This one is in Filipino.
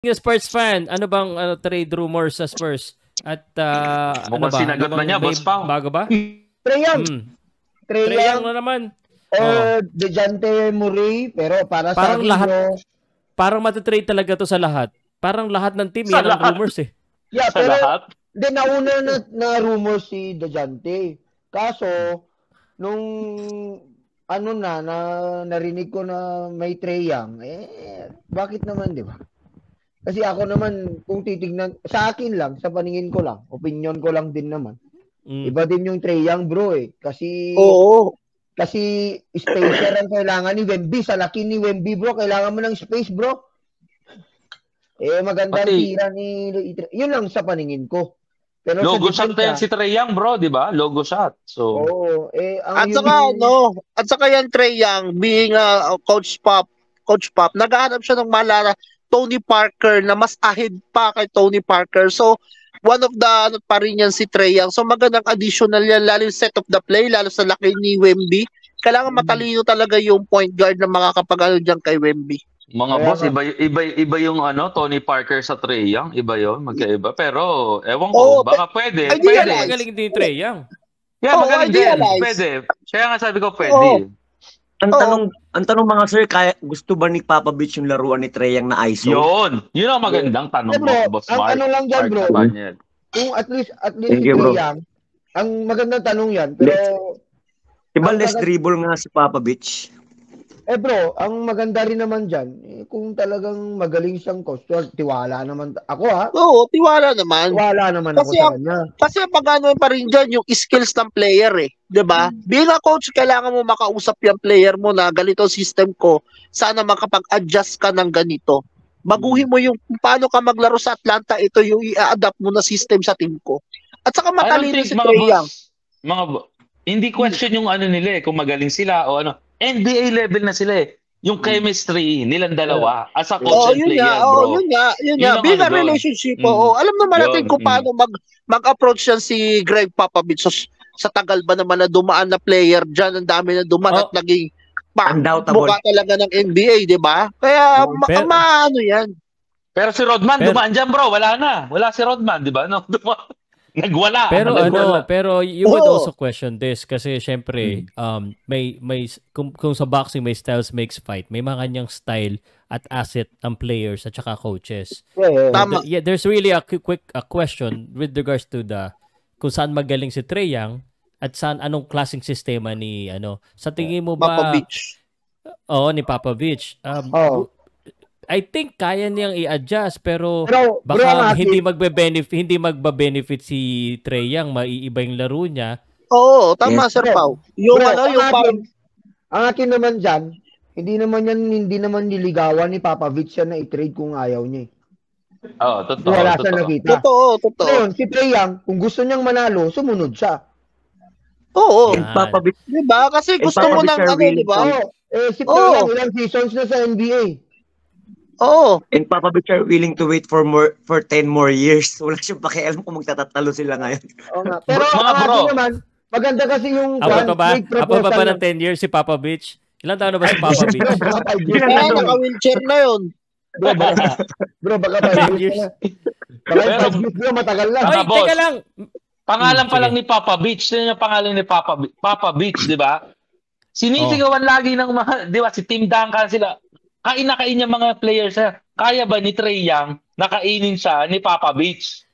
Yung Spurs fan, ano bang trade rumors sa Spurs? At ano Mukhang ba? sinagot Ano na niya, may Boss Pao. bago ba? Trae Young. Trae Trae Young Young na naman. or DeJounte Murray, pero para sa Parang akin, lahat, bro, parang matitrade talaga to sa lahat. Parang lahat ng team, Sa yan ang lahat. rumors eh. yeah, Sa pero lahat. then nauna na rumor si DeJounte. Kaso, nung narinig ko na may Trae Young, bakit naman, di ba? Kasi ako naman, kung titignan, sa akin lang, sa paningin ko lang, opinion ko lang din naman. Iba din yung Trae Young, bro eh. Kasi spacer ang kailangan ni Wemby. Sa laki ni Wemby, bro, kailangan mo ng space, bro. Maganda ang tira ni... Yun lang sa paningin ko. Pero Logo sa shot na yan si Trae Young, bro, di ba? Logo shot. So, ang At saka yan Trae Young being a Coach Pop, naghahanap siya ng malala Tony Parker na mas ahead pa kay Tony Parker. So, one of the pa rin yan si Trae Young. So, magandang additional yan, lalo yung set of the play, lalo sa laki ni Wemby. Kailangan matalino talaga yung point guard na makakapag-ano dyan kay Wemby. Mga boss, iba yung Tony Parker sa Trae Young, iba yon, magkaiba. Pero ewan ko, baka pwede. Pwede. Magaling din Trae Young. Yeah, magaling din. Pwede. Kaya nga sabi ko pwede. Ang tanong mga sir, gusto ba ni Papa Beach yung laruan ni Trae Young na ISO? Yun ang magandang tanong mo, Boss Mark. Ano lang dyan, bro. Kung at least si Trae Young, ang magandang tanong yan, pero... Diba less dribble nga si Papa Beach? Bro, ang maganda rin naman dyan, kung talagang magaling siyang coach, tiwala naman. Ako ha? Oo, tiwala naman. Tiwala naman ako sa kanya. Kasi pag-ano pa rin dyan, yung skills ng player eh. Diba? Bilang coach, kailangan mo makausap yung player mo na ganito system ko, sana makapag-adjust ka ng ganito. Baguhin mo yung paano ka maglaro sa Atlanta, ito yung i-adapt mo na system sa team ko. At saka matalino si Trae Young. Hindi question yung ano nila kung magaling sila o ano. NBA level na sila eh. Yung chemistry nilang dalawa as a coach and player, bro. Yun nga. Bilang relationship, alam naman natin kung paano mag-approach yan si Greg Popovich. So, sa tagal ba naman na dumaan na player dyan, ang dami na dumaan at naging mukha talaga ng NBA, di ba? Kaya, ano yan. Pero si Rodman, dumaan dyan, bro. Wala na. Wala si Rodman, di ba? No, nagwala. Pero you would also question this kasi syempre kung sa boxing may styles makes fight. May mga kanyang style at asset ang players at saka coaches. Tama. There's really a question with regards to kung saan magaling si Trae Young at saan anong klaseng sistema ni sa tingin mo ba Popovich? Ni Popovich. I think kaya niyang i-adjust pero baka hindi magbe-benefit si Trae Young, maiiba yung laro niya. Oo, tama Sir Pao. Ang akin naman diyan, hindi naman niligawan ni Popovich siya na i-trade kung ayaw niya. Totoo. Wala siya nakita. Totoo. Ngayon, si Trae Young, kung gusto niyang manalo, sumunod siya. Oo, Popovich, di ba? Kasi gusto mo ng di ba? Si Trae Young, ilang seasons na sa NBA. And Papa Beach are willing to wait for 10 more years. Wala siyang pakialam kung magtatatalo sila ngayon. Pero naman, maganda kasi yung Abot pa ng 10 years si Papa Beach. Ilang taon na ba si Papa Beach? Naka-wheelchair na yun. Bro, baka 5 years na. Baka 5 years na, matagal na. Ay, teka lang. Pangalan pa lang ni Papa Beach. Yan yung pangalan ni Papa Beach, di ba? Sinisigawan lagi ng mga, di ba, si Tim Duncan sila. Kain niya mga players siya. Kaya ba ni Trae Young nakainin siya ni Papa Beach?